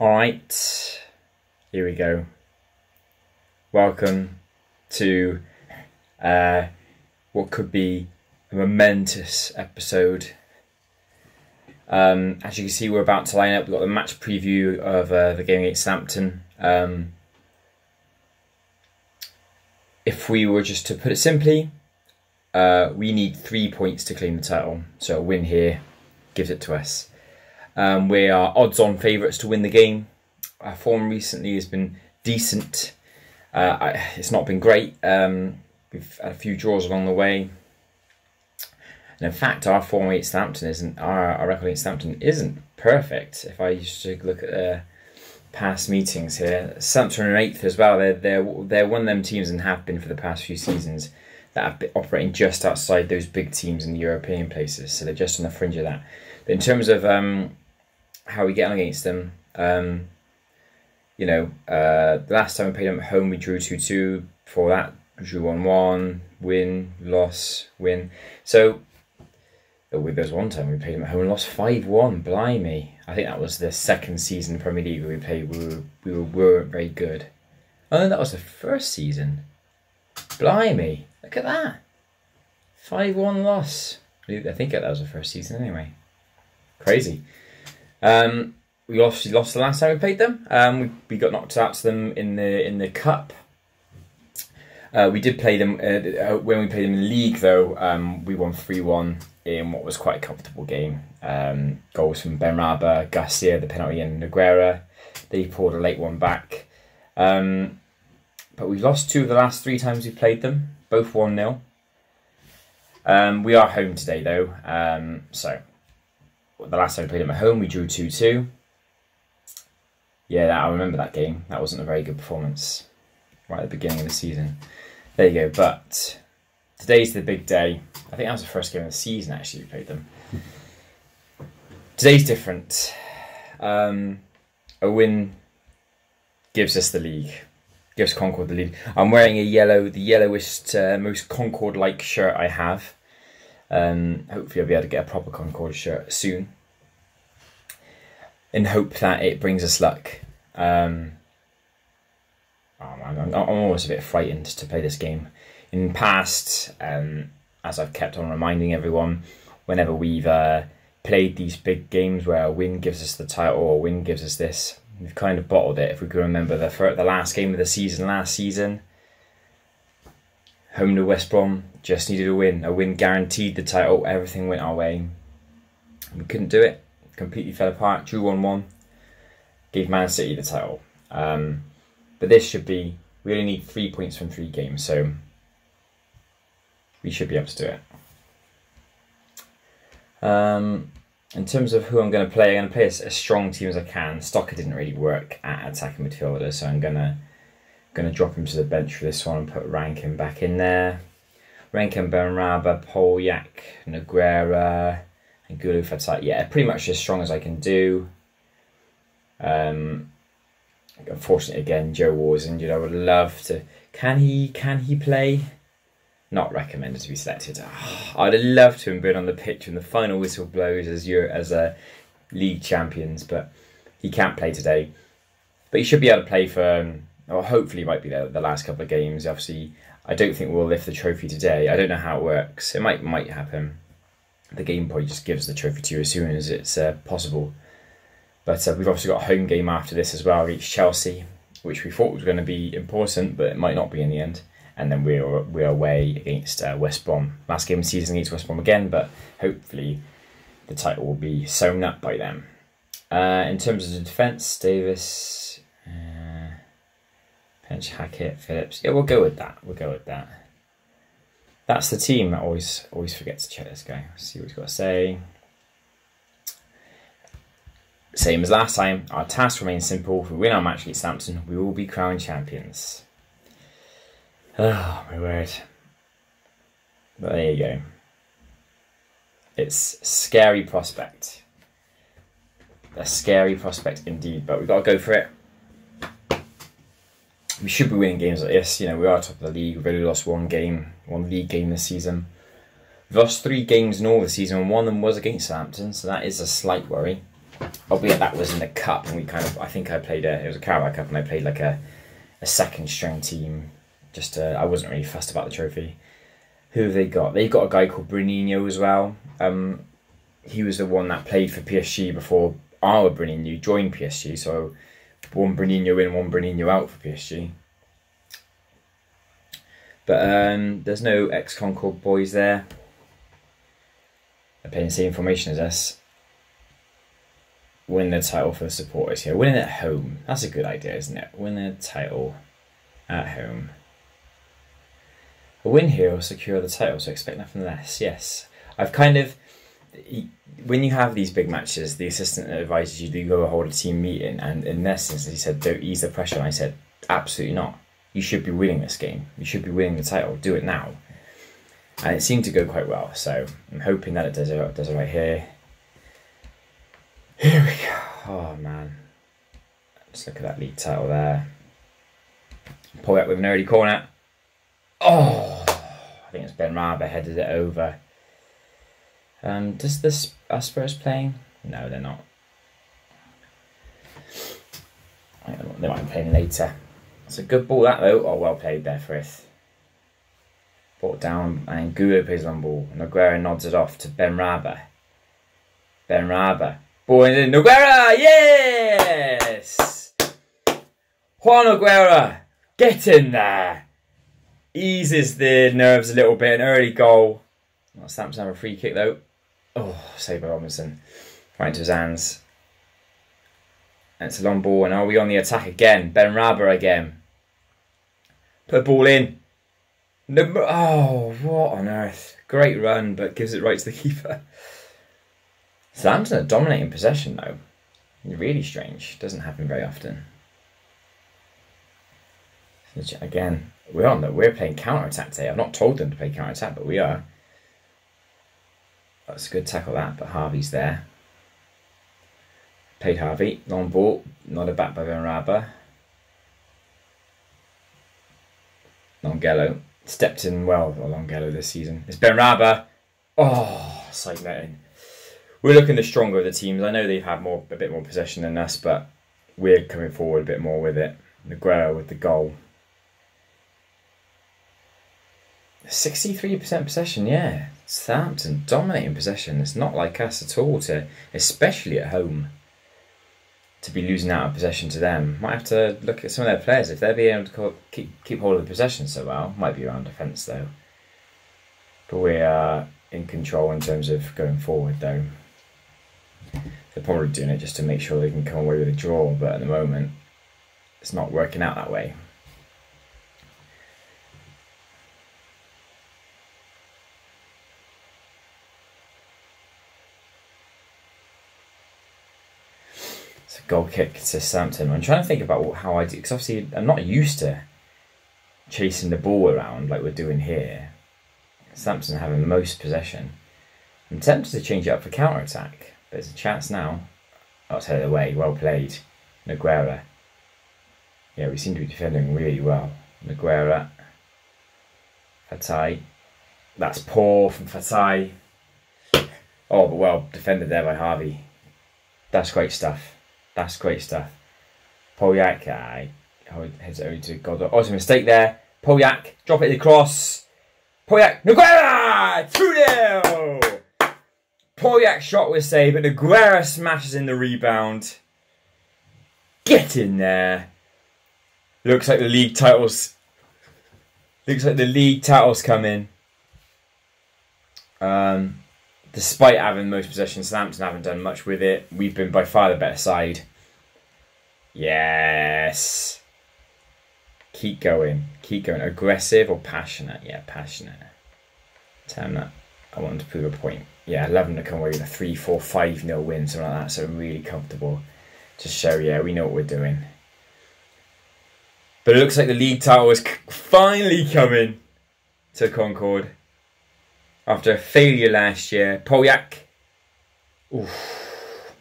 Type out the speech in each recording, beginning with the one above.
Alright, here we go. Welcome to what could be a momentous episode. As you can see, we're about to line up. We've got the match preview of the game against Southampton. If we were just to put it simply, we need 3 points to claim the title. So a win here gives it to us. We are odds-on favourites to win the game. Our form recently has been decent. It's not been great. We've had a few draws along the way. And in fact, our form against Southampton isn't. Our record against Southampton isn't perfect. If I used to look at past meetings here, Southampton are 8th as well. They're one of them teams and have been for the past few seasons that have been operating just outside those big teams in the European places. So they're just on the fringe of that. But in terms of how we get on against them, the last time we played them at home, we drew 2-2. Before that, we drew 1-1, win, loss, win. So there's one time we played them at home and lost 5-1. Blimey! I think that was the second season in the Premier League where we played. We weren't very good. Oh no, that was the first season. Blimey! Look at that. 5-1 loss. I think that was the first season anyway. Crazy. We obviously lost the last time we played them. We got knocked out to them in the cup. We did play them when we played them in the league though. We won 3-1 in what was quite a comfortable game. Goals from Benrahma, Garcia, the penalty, and Nogueira. They pulled a late one back. But we've lost 2 of the last 3 times we played them, both 1-0. We are home today though, so the last time we played them at home, we drew 2-2. Yeah, I remember that game. That wasn't a very good performance right at the beginning of the season. There you go. But today's the big day. I think that was the first game of the season, actually, we played them. Today's different. A win gives us the league. Gives Concord the lead. I'm wearing the yellowest, most Concord-like shirt I have. Hopefully I'll be able to get a proper Concord shirt soon. In hope that it brings us luck. I'm almost a bit frightened to play this game. In the past, as I've kept on reminding everyone, whenever we've played these big games where a win gives us the title or a win gives us this, we've kind of bottled it. If we can remember the last game of the season last season, home to West Brom, just needed a win. A win guaranteed the title. Everything went our way. We couldn't do it. Completely fell apart. Drew 1-1. Gave Man City the title. But this should be... We only need 3 points from 3 games, so we should be able to do it. In terms of who I'm going to play, I'm going to play as strong team as I can. Stocker didn't really work at attacking midfielder, so I'm going to drop him to the bench for this one and put Rankin back in there. Rankin, Benrahma, Polyak, Nogueira, and Gulu Fatai. Yeah, pretty much as strong as I can do. Unfortunately, again, Joe Ward's injured. I would love to. Can he play? Not recommended to be selected. I'd have loved to have been on the pitch when the final whistle blows as league champions, but he can't play today. But he should be able to play for. Or hopefully, he might be there the last couple of games. Obviously, I don't think we'll lift the trophy today. I don't know how it works. It might happen. The game probably just gives the trophy to you as soon as it's possible. But we've obviously got a home game after this as well against Chelsea, which we thought was going to be important, but it might not be in the end. And then we're away against West Brom. Last game of the season against West Brom again, but hopefully the title will be sewn up by them. In terms of the defence, Davis, Pench, Hackett, Phillips. Yeah, we'll go with that. That's the team. I always forget to check this guy. See what he's got to say. Same as last time, our task remains simple. If we win our match against Southampton, we will be crowned champions. Oh, my word. But there you go. It's a scary prospect. A scary prospect indeed, but we've got to go for it. We should be winning games like this. We are top of the league. We've only lost one league game this season. We've lost 3 games in all this season, and one of them was against Southampton, so that is a slight worry. albeit that was in the cup, and I think I played it was a Carabao Cup, and I played like a second string team. I wasn't really fussed about the trophy. Who have they got? They've got a guy called Bruninho as well. He was the one that played for PSG before our Bruninho joined PSG, so one Bruninho in, one Bruninho out for PSG. But there's no ex-Concord boys there. They're playing the same formation as us. Win the title for the supporters here. Winning at home. That's a good idea, isn't it? Win the title at home. A win here will secure the title, so expect nothing less. Yes. When you have these big matches, the assistant advises you to go hold a team meeting, and in essence, he said, don't ease the pressure. And I said, absolutely not. You should be winning this game. You should be winning the title. Do it now. And it seemed to go quite well, so I'm hoping that it does it right here. Here we go. Oh man. Let's look at that league title there. Pull it with an early corner. Oh, I think it's Ben Raber headed it over. Does this Spurs playing? No, they're not. They might be playing later. It's a good ball that though. Oh, well played there, Frith. Brought down, and Gulo plays on ball. Nogueira nods it off to Ben Raber. Ben Raber. Ball in Nogueira! Yes! Juan Nogueira! Get in there! Eases the nerves a little bit. An early goal. Not Sampson have a free kick though. Oh, saved by Robinson. Right into his hands. And it's a long ball, and are we on the attack again? Ben Raber again. Put the ball in. Oh, what on earth. Great run, but gives it right to the keeper. Southampton are dominating possession though. Really strange. Doesn't happen very often. Again, we're playing counter-attack today. I've not told them to play counter-attack, but we are. That's a good tackle that, but Harvey's there. Played Harvey. Long ball. Nodded back by Ben Raber. Longello. Stepped in well, Longello this season. It's Ben Raber. Oh, side netting. We're looking the stronger of the teams. I know they've had a bit more possession than us, but we're coming forward a bit more with it. Nogueira with the goal. 63% possession, yeah. Southampton dominating possession. It's not like us at all, especially at home, to be losing out of possession to them. Might have to look at some of their players. If they're being able to keep hold of the possession so well, might be around defence though. But we are in control in terms of going forward though. They're probably doing it just to make sure they can come away with a draw, but at the moment it's not working out that way. It's a goal kick to Southampton. I'm trying to think about how I do, because obviously I'm not used to chasing the ball around like we're doing here. Southampton having the most possession. I'm tempted to change it up for counter-attack, but there's a chance now. Oh, it's headed away. Well played. Nogueira. Yeah, we seem to be defending really well. Nogueira. Fatai. That's poor from Fatai. Oh, but well defended there by Harvey. That's great stuff. That's great stuff. Polyak. Heads it over to Godot. Oh, it's a mistake there. Polyak. Drop it across. Polyak. Nogueira! 2-0! Polyak's shot was saved, but Nogueira smashes in the rebound. Get in there. Looks like the league titles. Looks like the league titles come in. Despite having most possession, Southampton haven't done much with it. We've been by far the better side. Yes. Keep going. Keep going. Aggressive or passionate? Yeah, passionate. Tell that. I want them to prove a point. Yeah, I love them to come away with a 3-4, 5-0 win, something like that. So really comfortable to show, yeah, we know what we're doing. But it looks like the league title is finally coming to Concord. After a failure last year. Polyak. Oof.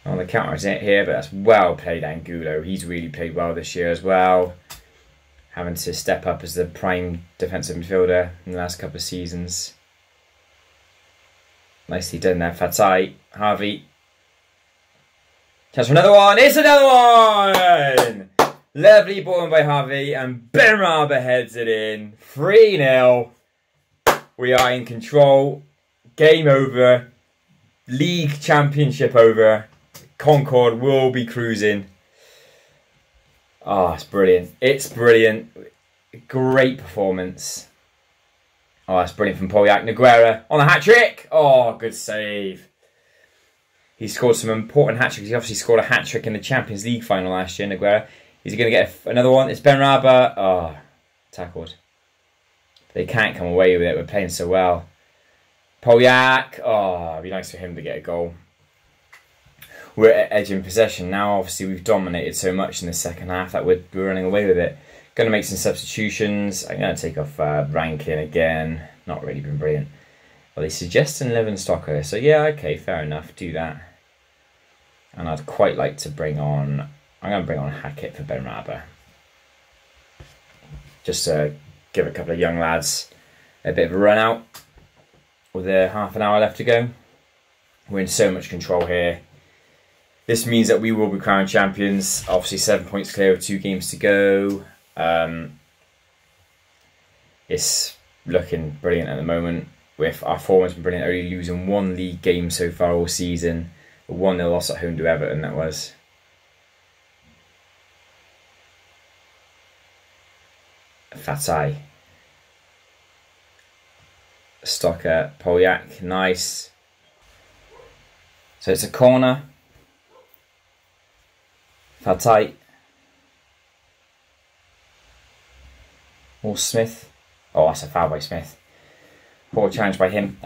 On the counter isn't it here, but that's well played, Angulo. He's really played well this year as well. Having to step up as the prime defensive midfielder in the last couple of seasons. Nicely done there. Fatai. Harvey. Chance for another one. It's another one! Lovely ball in by Harvey, and Benrahma heads it in. 3-0. We are in control. Game over. League championship over. Concord will be cruising. Oh, it's brilliant. It's brilliant. Great performance. Oh, that's brilliant from Polyak. Noguera on the hat-trick. Oh, good save. He scored some important hat-tricks. He obviously scored a hat-trick in the Champions League final last year, Noguera. Is he going to get another one? It's Benrahma. Oh, tackled. They can't come away with it. We're playing so well. Polyak. Oh, it'd be nice for him to get a goal. We're at edge in possession. Now, obviously, we've dominated so much in the second half that we're running away with it. Going to make some substitutions. I'm going to take off Rankin again. Not really been brilliant. Well, they suggest an 11 stocker. So, yeah, okay, fair enough. Do that. And I'd quite like to bring on... I'm going to bring on Hackett for Benrahma. Just to give a couple of young lads a bit of a run out. With half an hour left to go. We're in so much control here. This means that we will be crowned champions. Obviously 7 points clear with 2 games to go. It's looking brilliant at the moment. With our form has been brilliant. Only losing 1 league game so far all season. A 1-0 loss at home to Everton, that was. Fatai. Stocker, Polyak, nice. So it's a corner. Fatai. Or Smith. Oh, that's a foul by Smith. Poor challenge by him.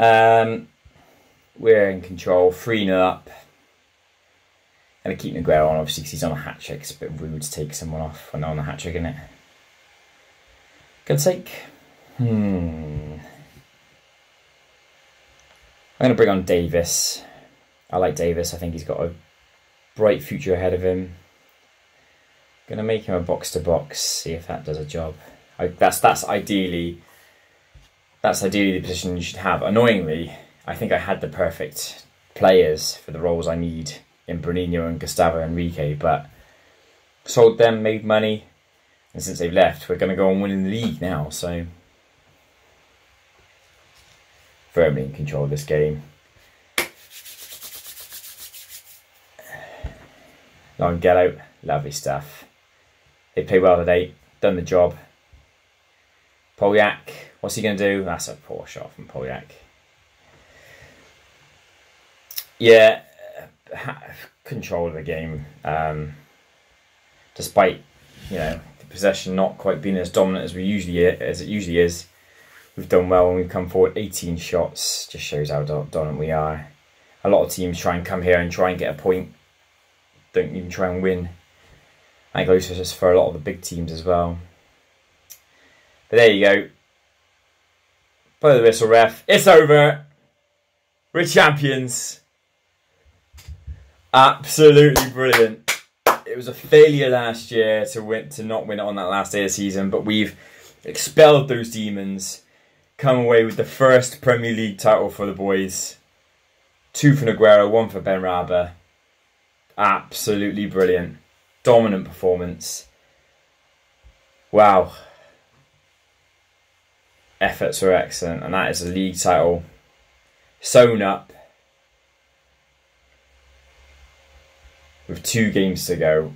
We're in control. 3-0 up. Going to keep Noguera on, obviously, because he's on a hat-trick. It's a bit rude to take someone off when they're on a hat-trick, isn't it? Good take. I'm going to bring on Davis. I like Davis. I think he's got a bright future ahead of him. Going to make him a box-to-box. See if that does a job. That's ideally the position you should have. Annoyingly, I think I had the perfect players for the roles I need in Bruninho and Gustavo Enrique, but sold them, made money, and since they've left, we're going to go on winning the league now. So firmly in control of this game. Long get out, lovely stuff. They played well today, done the job. Polyak, what's he going to do? That's a poor shot from Polyak. Yeah, control of the game. Despite, the possession not quite being as dominant as it usually is. We've done well when we've come forward. 18 shots, just shows how dominant we are. A lot of teams try and come here and try and get a point. Don't even try and win. I think goes just for a lot of the big teams as well. But there you go. Blow the whistle, ref. It's over. We're champions. Absolutely brilliant. It was a failure last year to not win it on that last day of the season, but we've expelled those demons. Come away with the first Premier League title for the boys. 2 for Noguera, 1 for Benrahma. Absolutely brilliant. Dominant performance. Wow. Efforts were excellent, and that is a league title sewn up with 2 games to go.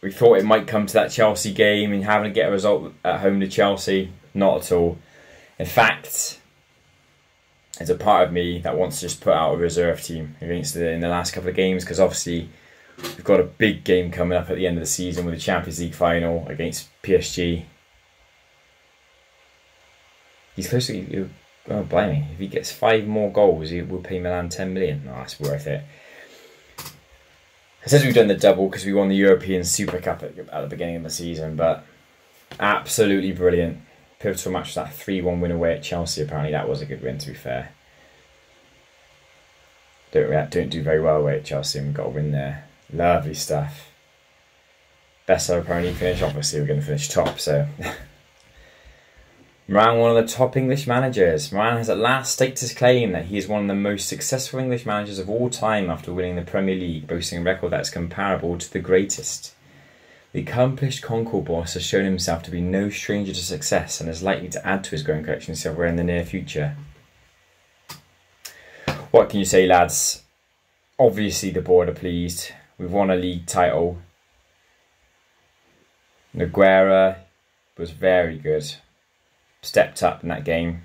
We thought it might come to that Chelsea game and having to get a result at home to Chelsea. Not at all. In fact, there's a part of me that wants to just put out a reserve team against in the last couple of games, because obviously we've got a big game coming up at the end of the season with the Champions League final against PSG. He's close to... Oh, blimey. If he gets 5 more goals, he will pay Milan 10 million. Oh, that's worth it. It says we've done the double because we won the European Super Cup at the beginning of the season, but absolutely brilliant. Pivotal match was that 3-1 win away at Chelsea. Apparently that was a good win, to be fair. Don't do very well away at Chelsea, and we got a win there. Lovely stuff. Best ever Premier League finish. Obviously we're going to finish top, so... Moran, one of the top English managers. Moran has at last staked his claim that he is one of the most successful English managers of all time after winning the Premier League, boasting a record that is comparable to the greatest. The accomplished Concord boss has shown himself to be no stranger to success and is likely to add to his growing collection of silverware in the near future. What can you say, lads? Obviously the board are pleased. We've won a league title. Noguera was very good. Stepped up in that game.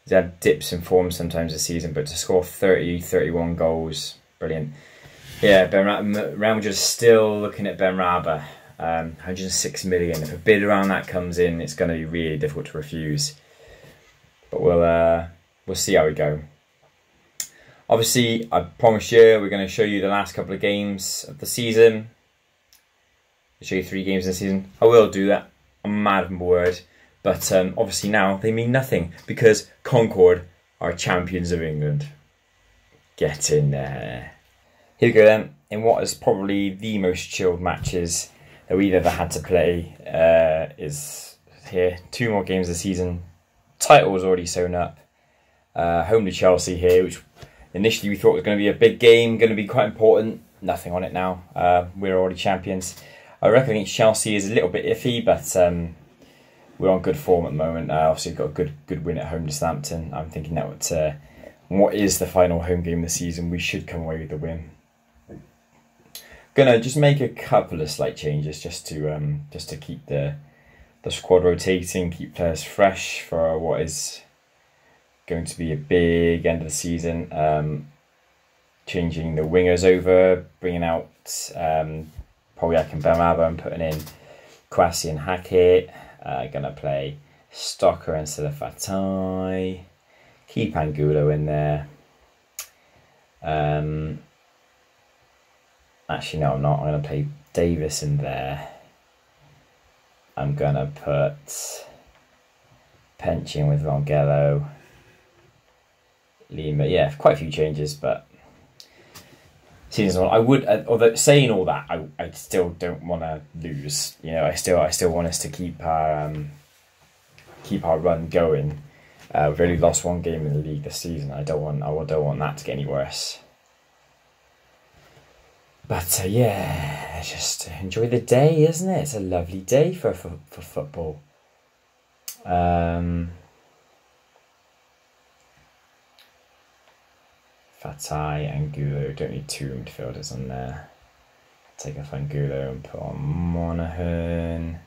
He's had dips in form sometimes this season, but to score 30, 31 goals, brilliant. Yeah, Real Madrid is still looking at Benrahma. 106 million. If a bid around that comes in, it's going to be really difficult to refuse. But we'll see how we go. Obviously, I promised you we're going to show you the last couple of games of the season. I'll show you 3 games in the season. I will do that. I'm mad of my word. But obviously now they mean nothing because Concord are champions of England. Get in there. Here we go then. In what is probably the most chilled matches that we've ever had to play is here. 2 more games this season. Title was already sewn up. Home to Chelsea here, which initially we thought was going to be a big game, going to be quite important. Nothing on it now. We're already champions. I reckon against Chelsea is a little bit iffy, but we're on good form at the moment. Obviously, we've got a good win at home to Southampton. I'm thinking that what is the final home game of the season, we should come away with the win. Gonna just make a couple of slight changes just to keep the squad rotating, keep players fresh for what is going to be a big end of the season. Changing the wingers over, bringing out Polyak and Benrahma and putting in Kwasi and Hackett. Gonna play Stocker instead of Fatai. Keep Angulo in there. Actually, no, I'm not. I'm going to play Davis in there. I'm going to put Pench in with Vangello. Lima. Yeah, quite a few changes, but season one, I would. Although saying all that, I still don't want to lose. You know, I still want us to keep our run going. We've only lost 1 game in the league this season. I don't want that to get any worse. But yeah, just enjoy the day, isn't it? It's a lovely day for football. Fatai, Angulo. Don't need 2 midfielders on there. Take off Angulo and put on Monaghan,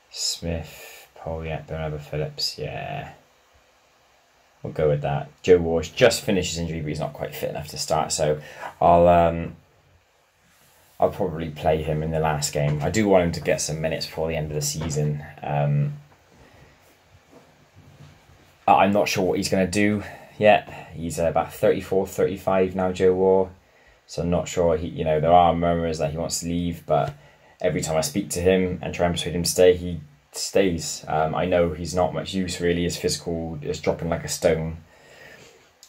Smith, Polyak, Benrahma, Phillips. Yeah, we'll go with that. Joe Walsh just finished his injury, but he's not quite fit enough to start. So I'll probably play him in the last game. I do want him to get some minutes before the end of the season. I'm not sure what he's going to do yet. He's about 34, 35 now, Joe War. So I'm not sure. There are murmurs that he wants to leave, but every time I speak to him and try and persuade him to stay, he stays. I know he's not much use really. His physical is dropping like a stone.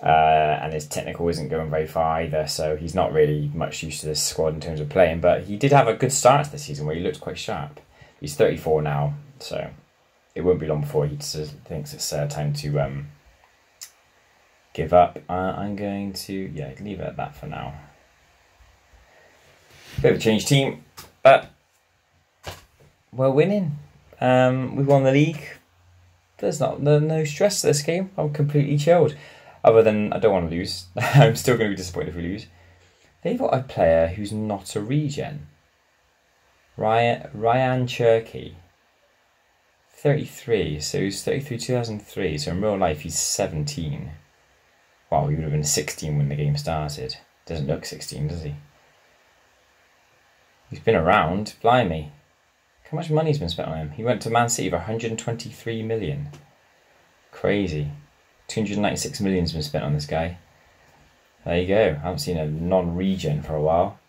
And his technical isn't going very far either, so he's not really much use to this squad in terms of playing. But he did have a good start to the season where he looked quite sharp. He's 34 now, so it won't be long before he thinks it's time to give up. I'm going to leave it at that for now. Bit of a change team, but we're winning. We've won the league. There's no stress to this game. I'm completely chilled. Other than I don't want to lose. I'm still going to be disappointed if we lose. They've got a player who's not a regen. Ryan Cherky. 33. So he's 33 2003. So in real life he's 17. Well, he would have been 16 when the game started. Doesn't look 16, does he? He's been around. Blimey. How much money's been spent on him? He went to Man City for 123 million. Crazy. 296 million has been spent on this guy. There you go. I haven't seen a non-regen for a while.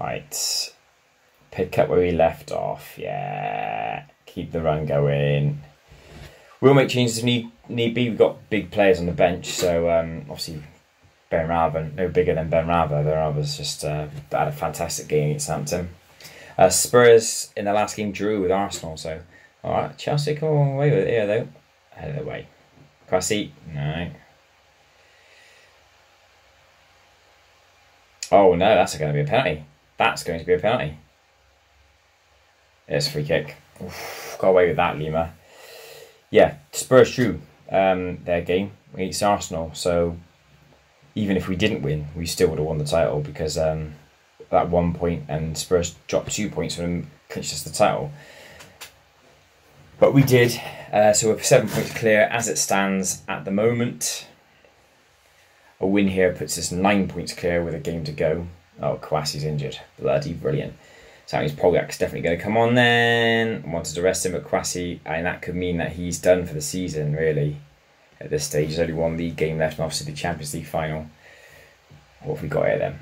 Right. Pick up where we left off. Yeah. Keep the run going. We'll make changes if need be. We've got big players on the bench, so obviously Benrahma, no bigger than Benrahma. Benrahma's just had a fantastic game against Southampton. Spurs in the last game drew with Arsenal, so alright, Chelsea come away with it here though. Out of the way. Kwasi, no. Oh no, that's going to be a penalty. That's going to be a penalty. It's a free kick. Oof, got away with that, Lima. Yeah, Spurs drew their game against Arsenal, so even if we didn't win, we still would have won the title because that 1 point and Spurs dropped 2 points and clinched us the title. But we did, so we're 7 points clear as it stands at the moment. A win here puts us 9 points clear with a game to go. Oh, Kwasi's injured. Bloody brilliant. So that means Poljac's definitely going to come on then. I wanted to rest him at Kwasi, and that could mean that he's done for the season, really. At this stage, there's only one league game left, and obviously the Champions League final. What have we got here then?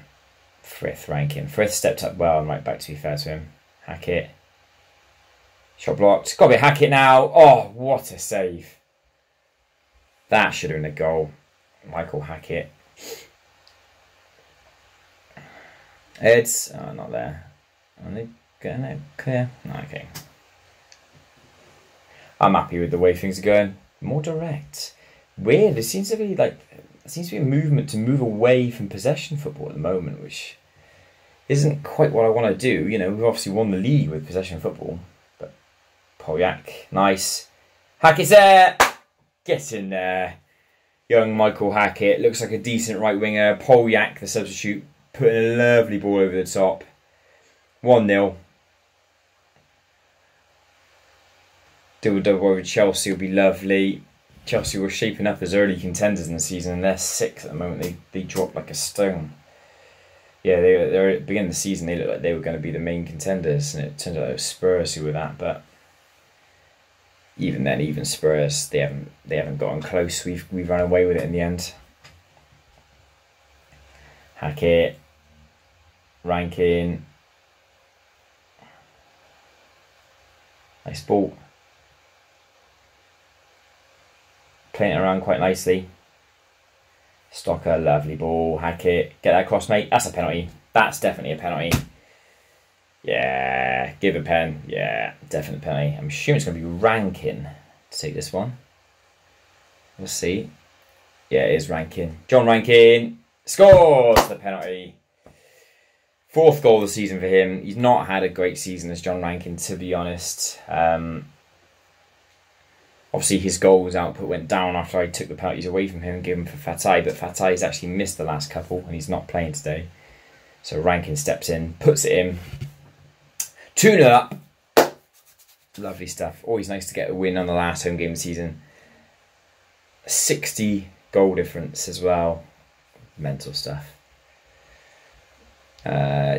Frith ranking. Frith stepped up well and right back, to be fair to him. Hackett. Shot blocked. Got to be Hackett now. Oh, what a save. That should have been a goal. Michael Hackett. It's not there. Are they getting it clear? No, okay. I'm happy with the way things are going. More direct. Weird. There seems to be a movement to move away from possession football at the moment, which isn't quite what I want to do. You know, we've obviously won the league with possession football, but Poljak, nice. Hackett's there. Get in there. Young Michael Hackett looks like a decent right winger. Poljak, the substitute, putting a lovely ball over the top. 1-0. Double over Chelsea will be lovely. Chelsea were shaping up as early contenders in the season, and they're 6th at the moment. They dropped like a stone. Yeah, they're at the beginning of the season. They looked like they were going to be the main contenders, and it turned out it was Spurs who were that. But even then, even Spurs, they haven't gotten close. We've run away with it in the end. Hackett, Rankin. Nice ball. Playing it around quite nicely. Stocker, lovely ball. Hackett, get that across, mate. That's a penalty. That's definitely a penalty. Yeah, give a pen. Yeah, definite penalty. I'm assuming it's going to be Rankin to take this one. We'll see. Yeah, it is Rankin. John Rankin scores the penalty. 4th goal of the season for him. He's not had a great season as John Rankin, to be honest. Obviously, his goals output went down after I took the penalties away from him and gave them for Fatai, but Fatai's actually missed the last couple and he's not playing today. So Rankin steps in, puts it in. 2-0 up. Lovely stuff. Always nice to get a win on the last home game of the season. 60 goal difference as well. Mental stuff.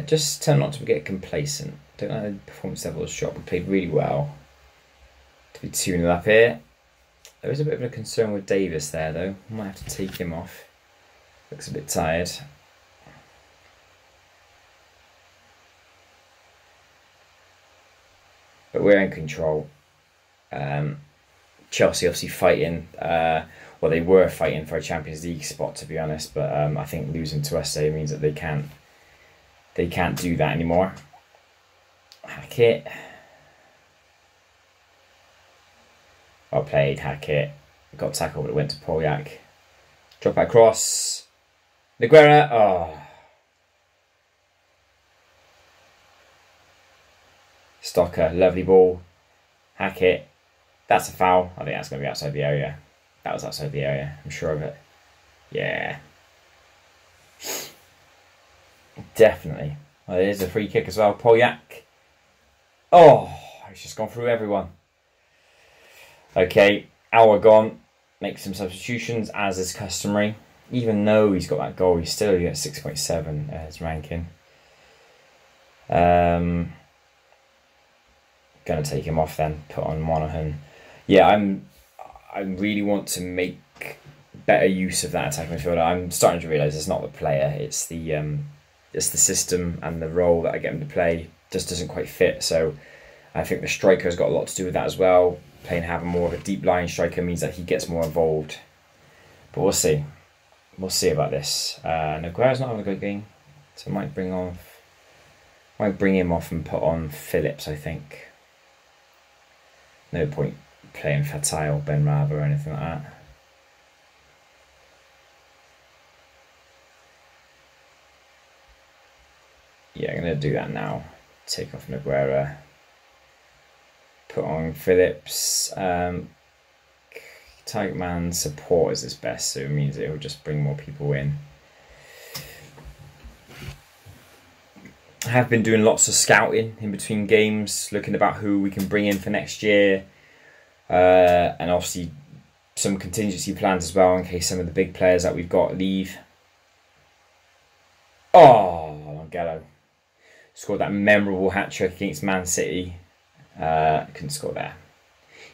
Just tend not to get complacent. Don't know the performance level of the shot. We played really well to be 2-0 up here. There is a bit of a concern with Davis there though. Might have to take him off. Looks a bit tired. But we're in control. Chelsea obviously fighting. Well, they were fighting for a Champions League spot, to be honest. But I think losing to us today means that they can't do that anymore. Hackett. Well played, Hackett. Got tackled, but it went to Poljak. Drop back cross. Neguera. Oh. Stocker, lovely ball. Hackett. That's a foul. I think that's going to be outside the area. That was outside the area. I'm sure of it. Yeah. Definitely. Well, it is a free kick as well. Poljak. Oh, he's just gone through everyone. Okay, hour gone. Make some substitutions as is customary. Even though he's got that goal, he's still only at 6.7 as ranking. Gonna take him off then. Put on Monaghan. Yeah, I really want to make better use of that attacking midfielder. I'm starting to realise it's not the player, it's the system and the role that I get him to play just doesn't quite fit. So I think the striker's got a lot to do with that as well. Playing having more of a deep line striker means that he gets more involved. But we'll see. We'll see about this. Neguera's not having a good game, so I might bring off Might bring him off and put on Phillips, I think. No point playing Fatai or Ben Raba or anything like that. Yeah, I'm going to do that now. Take off Nogueira. Put on Phillips. Target man support is his best, so it means it will just bring more people in. I have been doing lots of scouting in between games, looking about who we can bring in for next year. And obviously some contingency plans as well in case some of the big players that we've got leave. Oh, Longello. Scored that memorable hat-trick against Man City. Couldn't score there.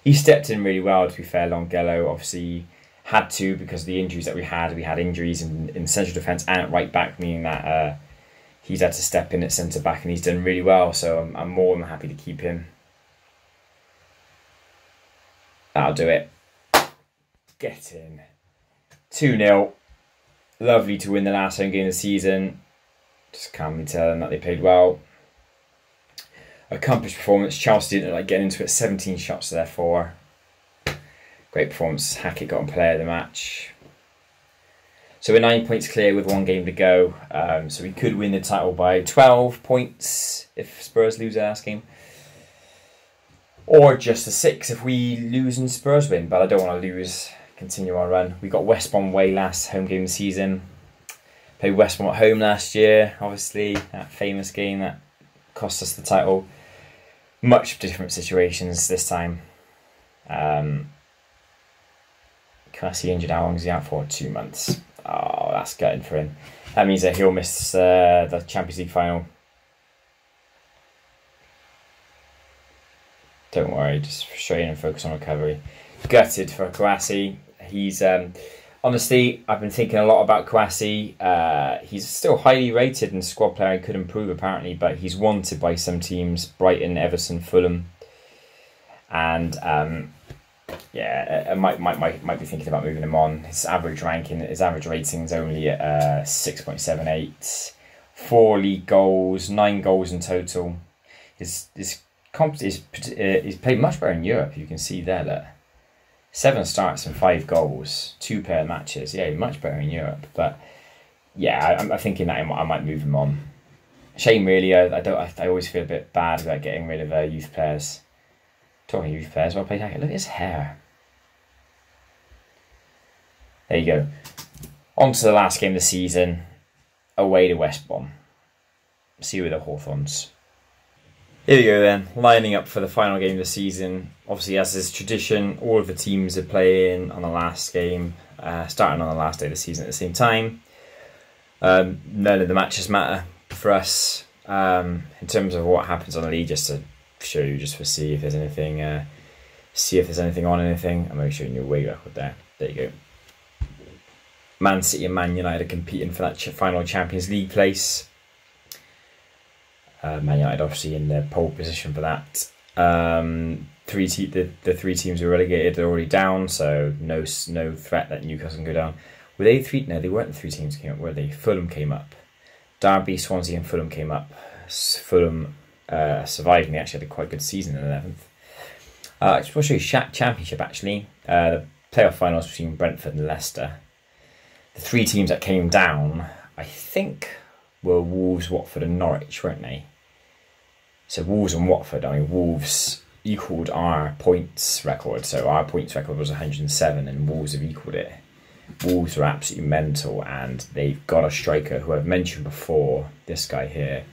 He stepped in really well, to be fair, Longello. Obviously had to because of the injuries that we had. We had injuries in central defence and at right back, meaning that he's had to step in at centre back and he's done really well. So I'm more than happy to keep him. That'll do it. Get in. 2-0. Lovely to win the last home game of the season. Just calmly tell them that they played well. Accomplished performance. Chelsea didn't like getting into it. 17 shots to their 4. Great performance. Hackett got on player of the match. So we're 9 points clear with 1 game to go. So we could win the title by 12 points if Spurs lose their last game. Or just a 6 if we lose and Spurs win. But I don't want to lose. Continue our run. We got West Brom away last home game of the season. Played West Brom at home last year. Obviously, that famous game that cost us the title. Much different situations this time. Kwasi injured. How long is he out for? 2 months. Oh, that's gutting for him. That means that he'll miss the Champions League final. Don't worry, just straight in and focus on recovery. Gutted for Kwasi. He's honestly, I've been thinking a lot about Kwasi. He's still highly rated and squad player and could improve apparently, but he's wanted by some teams: Brighton, Everton, Fulham, and yeah, I might be thinking about moving him on. His average rating is only at 6.78. 4 league goals, 9 goals in total. He's played much better in Europe. You can see there that 7 starts and 5 goals, 2 pair matches. Yeah, much better in Europe. But yeah, I'm thinking that I might move him on. Shame, really. I always feel a bit bad about getting rid of youth players. Talking youth players, well played. Look at his hair. There you go. On to the last game of the season, away to West Brom. See you with the Hawthorns. Here we go then, lining up for the final game of the season. Obviously, as is tradition, all of the teams are playing on the last game, starting on the last day of the season at the same time. None of the matches matter for us in terms of what happens on the league, just to show you, just to see if there's anything, on anything. I'm only showing you a away record there. There you go. Man City and Man United are competing for that final Champions League place. Man United obviously in the pole position for that. The 3 teams who were relegated are already down, so no threat that Newcastle can go down. Were they 3? No, they weren't the 3 teams that came up, were they? Fulham came up. Derby, Swansea and Fulham came up. Fulham survived and they actually had a quite good season in 11th. I just want to show you Championship actually. The playoff finals between Brentford and Leicester. The 3 teams that came down, I think, were Wolves, Watford and Norwich, weren't they? So Wolves and Watford, Wolves equalled our points record. So our points record was 107 and Wolves have equalled it. Wolves are absolutely mental and they've got a striker who I've mentioned before, this guy here,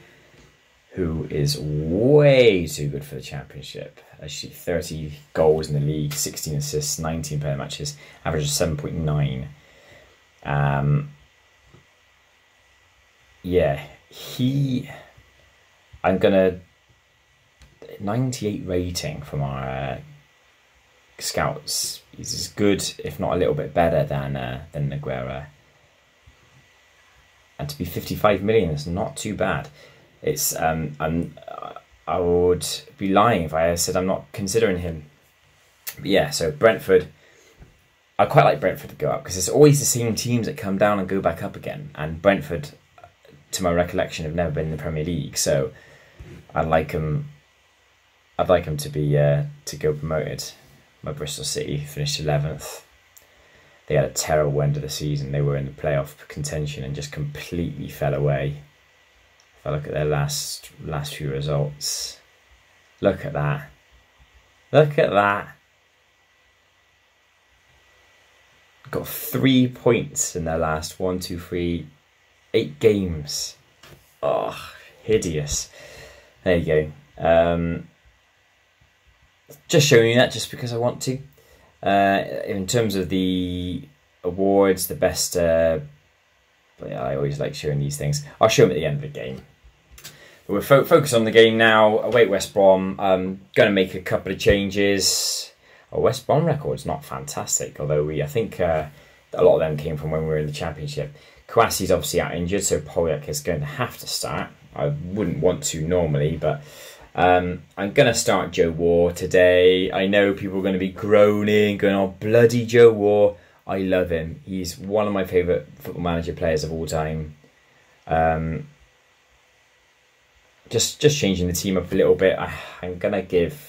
who is way too good for the Championship. Actually 30 goals in the league, 16 assists, 19 player matches, average of 7.9. Yeah, I'm gonna 98 rating from our scouts. He's as good, if not a little bit better than Nogueira. And to be 55 million is not too bad. It's I would be lying if I said I'm not considering him. But yeah, so Brentford. I quite like Brentford to go up because it's always the same teams that come down and go back up again. And Brentford, to my recollection, have never been in the Premier League. So I'd like them to be to go promoted. My Bristol City finished 11th. They had a terrible end of the season. They were in the playoff contention and just completely fell away. If I look at their last few results, look at that. Look at that. Got 3 points in their last 8 games. Oh, hideous. There you go. Just showing you that just because I want to. In terms of the awards, the best... but yeah, I always like showing these things. I'll show them at the end of the game. But we're focused on the game now. Away at West Brom. I'm going to make a couple of changes. Our West Brom record's not fantastic, although I think a lot of them came from when we were in the Championship. Kouassi's obviously out injured, so Polyak is going to have to start. I wouldn't want to normally, but I'm going to start Joe Waugh today. I know people are going to be groaning, going, oh, bloody Joe Waugh. I love him. He's one of my favourite Football Manager players of all time. Just changing the team up a little bit. I'm going to give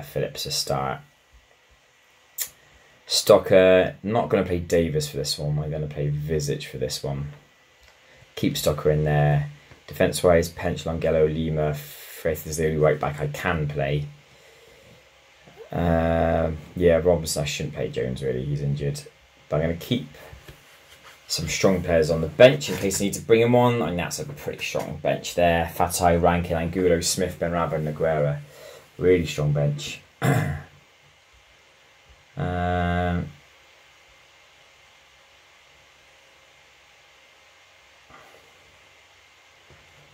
Phillips a start. Stocker, not going to play Davis for this one. I'm going to play Visic for this one. Keep Stocker in there. Defence-wise, Pench, Longello, Lima. Faith is the only right back I can play. Yeah, Robinson, I shouldn't play Jones really. He's injured. But I'm going to keep some strong players on the bench in case I need to bring them on. I think that's a pretty strong bench there. Fatai, Rankin, Angulo, Smith, Benrahma and Nogueira. Really strong bench.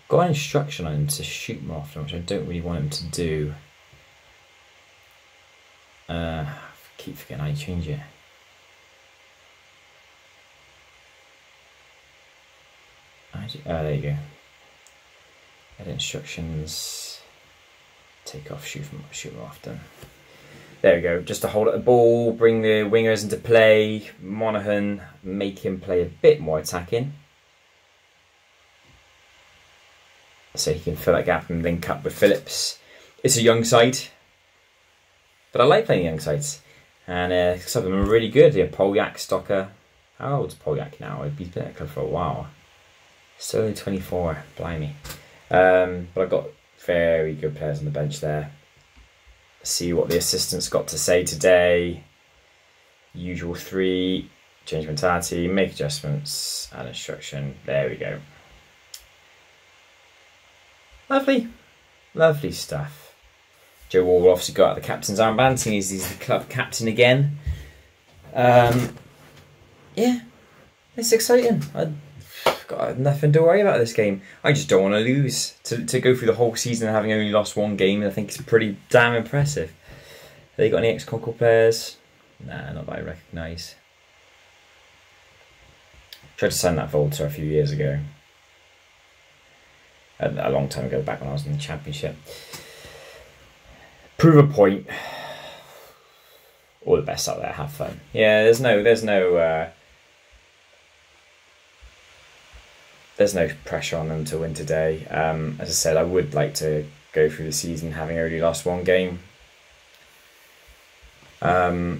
Got an instruction on him to shoot more often, which I don't really want him to do. Keep forgetting how you change it. There you go. Edit instructions. Take off, shoot more often. There we go. Just to hold up the ball, bring the wingers into play. Monaghan, make him play a bit more attacking, so he can fill that gap and link up with Phillips. It's a young side, but I like playing young sides, and some of them are really good. Yeah, Polyak, Stocker. How old's Polyak now? He's been at the club for a while. Still only 24. Blimey. But I've got very good players on the bench there. See what the assistants got to say today. Usual 3. Change mentality. Make adjustments. Add instruction. There we go. Lovely. Lovely stuff. Joe Waugh will obviously go out the captain's armband, seeing as he's the club captain again. Yeah. It's exciting. I've got nothing to worry about this game. I just don't want to lose. To go through the whole season having only lost 1 game, I think it's pretty damn impressive. Have they got any ex-Concord players? Nah, not that I recognise. Tried to sign that Volta a few years ago. A long time ago, back when I was in the Championship. Prove a point. All the best out there. Have fun. Yeah, there's no pressure on them to win today. As I said, I would like to go through the season having only lost 1 game. There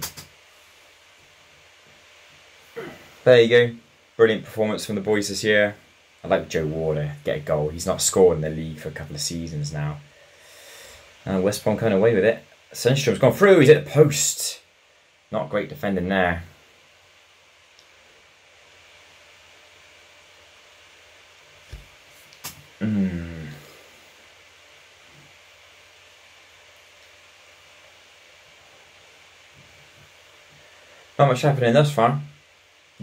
you go. Brilliant performance from the boys this year. I'd like Joe Waugh to get a goal. He's not scored in the league for a couple of seasons now. West Brom coming away with it. Sundstrom's gone through. He's at the post. Not great defending there. Not much happening thus far.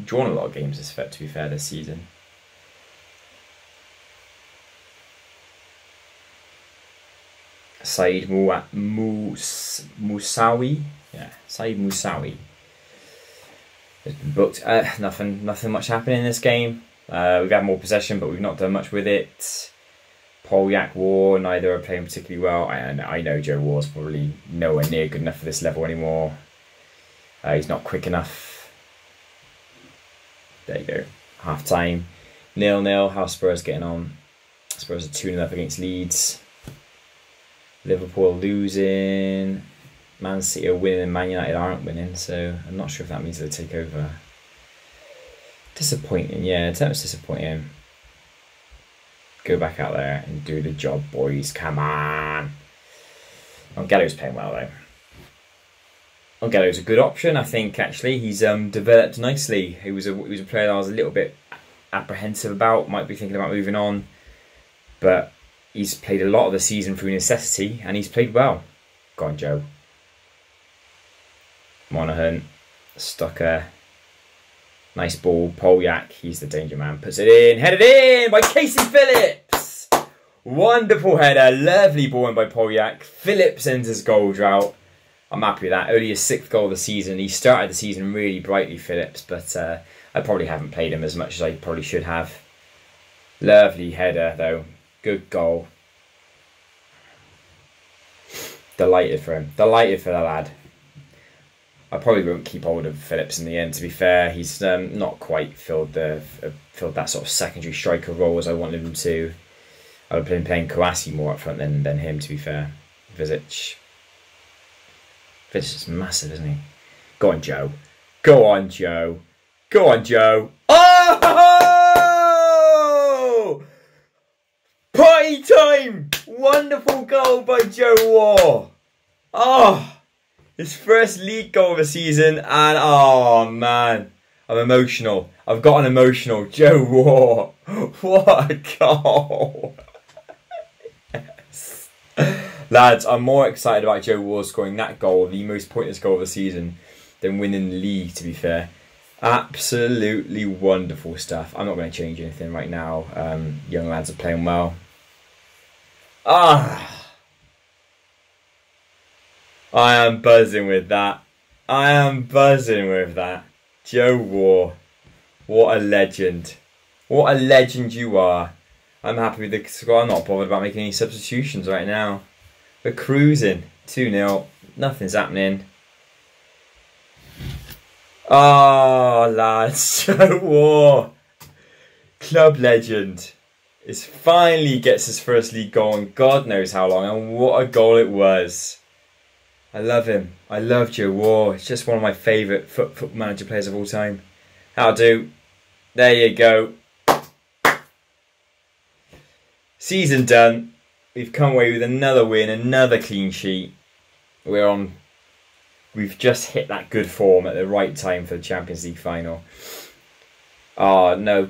Drawn a lot of games, to be fair, this season. Saeed Moussaoui. Yeah, Saeed Moussaoui has been booked. Nothing much happening in this game. We've had more possession, but we've not done much with it. Polyak, Waugh, neither are playing particularly well. I know Joe Waugh's probably nowhere near good enough for this level anymore. He's not quick enough. There you go. Half time. 0-0. How Spurs getting on? Spurs are 2-0 up against Leeds. Liverpool losing. Man City are winning and Man United aren't winning, so I'm not sure if that means they'll take over. Disappointing, yeah, that was disappointing. Go back out there and do the job, boys. Come on. Ongello's playing well, though. Ongello's a good option, I think, actually. He's developed nicely. He was a player that I was a little bit apprehensive about. Might be thinking about moving on. But he's played a lot of the season through necessity, and he's played well. Go on, Joe. Monaghan. Stucker. Nice ball. Polyak, he's the danger man. Puts it in. Headed in by Casey Phillips. Wonderful header. Lovely ball in by Polyak. Phillips ends his goal drought. I'm happy with that. Only his 6th goal of the season. He started the season really brightly, Phillips, but I probably haven't played him as much as I probably should have. Lovely header, though. Good goal. Delighted for him. Delighted for the lad. I probably won't keep hold of Phillips in the end, to be fair. He's not quite filled that sort of secondary striker role as I wanted him to. I would have been playing Kouassi more up front than him, to be fair. Vizic is massive, isn't he? Go on, Joe. Go on, Joe. Go on, Joe. Oh! Party time! Wonderful goal by Joe Waugh. Oh! His first league goal of the season, and oh man, I'm emotional. I've gotten emotional. Joe Waugh, what a goal! Yes. Lads, I'm more excited about Joe Waugh scoring that goal, the most pointless goal of the season, than winning the league, to be fair. Absolutely wonderful stuff. I'm not going to change anything right now. Young lads are playing well. I am buzzing with that. I am buzzing with that. Joe Waugh. What a legend. What a legend you are. I'm happy with the score. I'm not bothered about making any substitutions right now. We're cruising. 2-0. Nothing's happening. Oh, lads. Joe Waugh. Club legend. Is finally gets his first league goal in God knows how long. And what a goal it was. I love him. I love Joe Waugh. It's just one of my favourite football manager players of all time. That'll do. There you go. Season done. We've come away with another win, another clean sheet. We've just hit that good form at the right time for the Champions League final. Oh, no.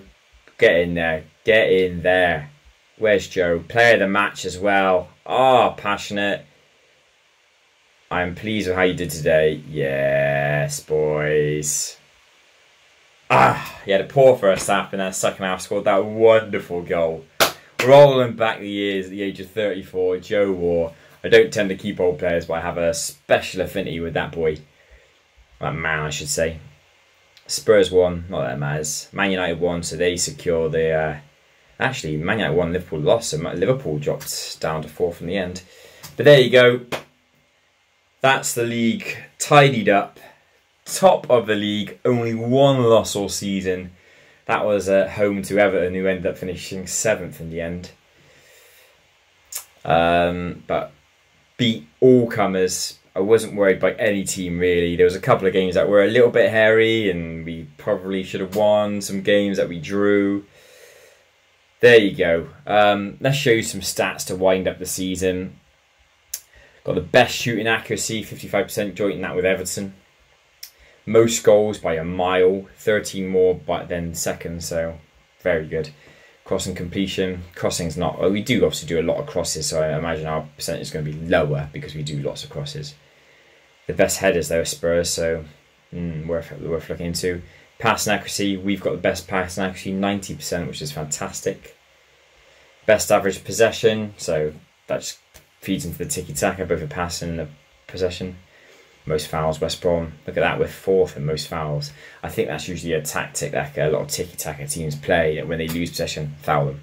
Get in there. Get in there. Where's Joe? Player of the match as well. Oh, passionate. I'm pleased with how you did today. Yes, boys. He had a poor first half, and then second half scored that wonderful goal. Rolling back the years at the age of 34, Joe Waugh. I don't tend to keep old players, but I have a special affinity with that boy. That man, I should say. Spurs won, not that matters. Man United won, so they secure the... actually, Man United won, Liverpool lost, so Liverpool dropped down to 4th in the end. But there you go. That's the league tidied up. Top of the league, only one loss all season. That was at home to Everton, who ended up finishing 7th in the end. But beat all comers. I wasn't worried by any team, really. There was a couple of games that were a little bit hairy, and we probably should have won. Some games that we drew. There you go. Let's show you some stats to wind up the season. Got the best shooting accuracy, 55%, jointing that with Everton. Most goals by a mile, 13 more than second, so very good. Crossing completion, crossing's not... Well, we do obviously do a lot of crosses, so I imagine our percentage is going to be lower because we do lots of crosses. The best headers, though, are Spurs, so worth looking into. Passing accuracy, we've got the best passing accuracy, 90%, which is fantastic. Best average possession, so that just feeds into the tiki-taka, both the passing and the possession. Most fouls, West Brom. Look at that, we're 4th in most fouls. I think that's usually a tactic that a lot of tiki-taka teams play. When they lose possession, foul them.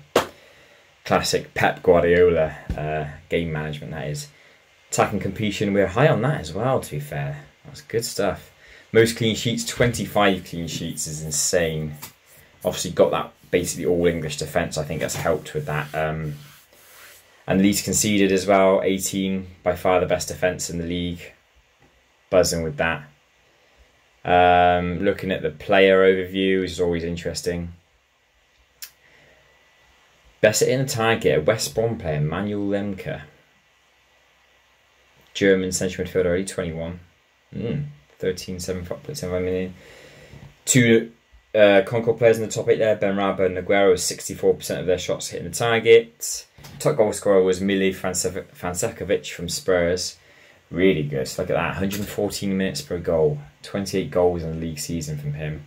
Classic Pep Guardiola game management, that is. Attacking completion, we're high on that as well, to be fair. That's good stuff. Most clean sheets, 25 clean sheets is insane. Obviously got that basically all English defence. I think that's helped with that. And least conceded as well, 18, by far the best defence in the league. Buzzing with that. Looking at the player overview, which is always interesting. Best hitting the target, a West Brom player, Manuel Lemke. German central midfielder, already 21. 13.75 million. Two Concord players in the top 8 there. Benrahma and Aguero, 64% of their shots hitting the target. Top goal scorer was Mile Franceskovic from Spurs. Really good. Look at that. 114 minutes per goal. 28 goals in the league season from him.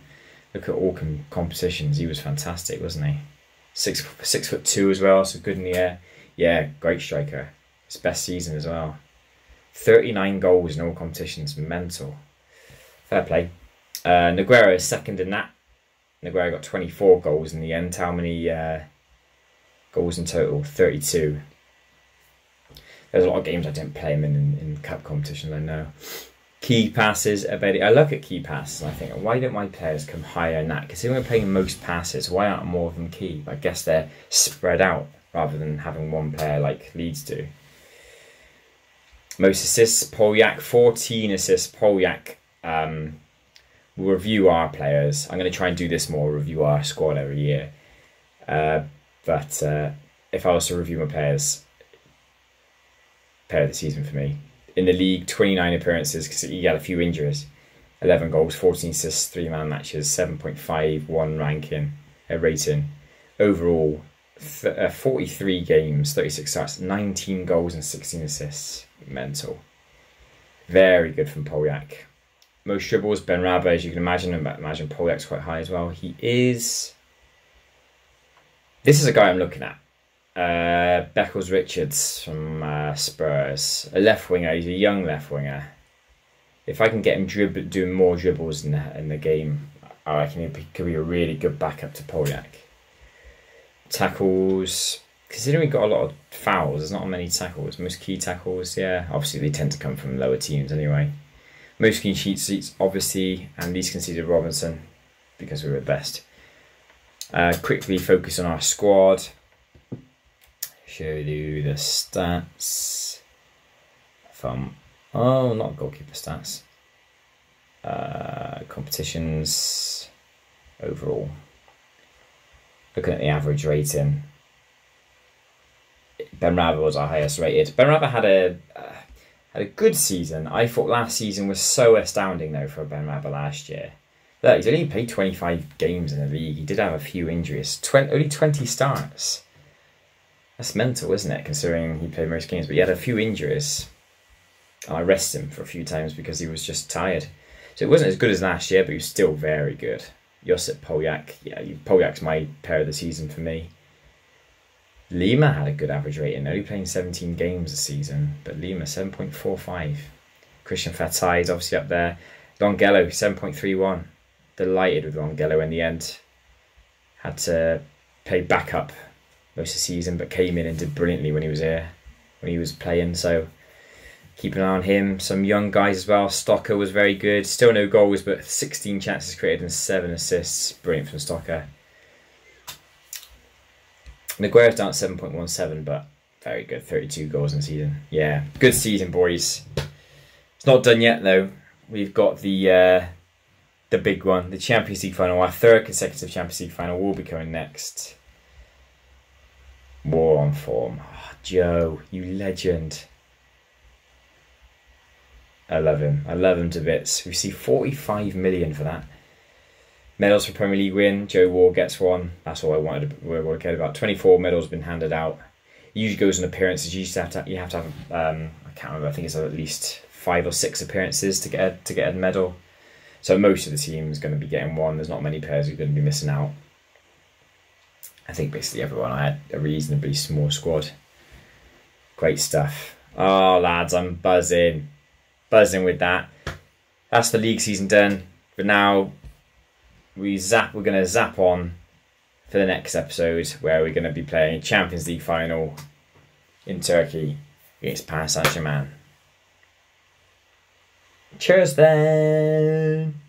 Look at all competitions. He was fantastic, wasn't he? 6'2" as well, so good in the air. Yeah, great striker. His best season as well. 39 goals in all competitions. Mental. Fair play. Aguero is second in that. Aguero got 24 goals in the end. How many goals in total? 32. There's a lot of games I didn't play him in cup competitions, I know. Key passes, I look at key passes and I think, why don't my players come higher in that? Because if we're playing most passes, why aren't more of them key? I guess they're spread out rather than having one player like Leeds do. Most assists, Polyak, 14 assists. Polyak. We'll review our players. I'm going to try and do this more, review our squad every year. But if I was to review my players, player of the season for me. In the league, 29 appearances because he had a few injuries. 11 goals, 14 assists, 3-man matches, 7.51 rating. Overall, 43 games, 36 starts, 19 goals and 16 assists. Mental. Very good from Polyak. Most dribbles, Benrahma, as you can imagine. Imagine Polyak's quite high as well. He is... This is a guy I'm looking at. Beckles Richards from Spurs. A left winger. He's a young left winger. If I can get him doing more dribbles in the game, I reckon he could be a really good backup to Polyak. Tackles... Considering we got a lot of fouls, there's not many tackles. Most key tackles, yeah. Obviously, they tend to come from lower teams anyway. Most clean sheets, obviously, and least conceded Robinson, because we were best. Quickly focus on our squad. Show you the stats from... Oh, not goalkeeper stats. Competitions overall. Looking at the average rating. Benrahma was our highest rated. Benrahma had a good season. I thought last season was so astounding though for Benrahma last year. Look, he's only played 25 games in the league. He did have a few injuries. Only 20 starts. That's mental, isn't it? Considering he played most games, but he had a few injuries. And I rested him for a few times because he was just tired. So it wasn't as good as last year, but he was still very good. Josip Polyak, yeah, Polyak's my player of the season for me. Lima had a good average rating, only playing 17 games a season, but Lima 7.45. Christian Fatai is obviously up there. Longello 7.31. Delighted with Longello in the end. Had to play backup most of the season, but came in and did brilliantly when he was here, when he was playing. So keep an eye on him. Some young guys as well. Stocker was very good. Still no goals, but 16 chances created and 7 assists. Brilliant from Stocker. Aguero's down at 7.17, but very good. 32 goals in the season. Yeah, good season, boys. It's not done yet, though. We've got the big one, the Champions League final. Our third consecutive Champions League final will be coming next. War on form. Oh, Joe, you legend. I love him. I love him to bits. We see 45 million for that. Medals for Premier League win. Joe Ward gets one. That's all I wanted. What I cared about. 24 medals been handed out. It usually goes on appearances. You have to have. I can't remember. I think it's at least 5 or 6 appearances to get a medal. So most of the team is going to be getting one. There's not many players who are going to be missing out. I think basically everyone. I had a reasonably small squad. Great stuff. Oh lads, I'm buzzing with that. That's the league season done. But now we're going to zap on for the next episode where we're going to be playing Champions League final in Turkey against Paris Saint-Germain. Cheers then.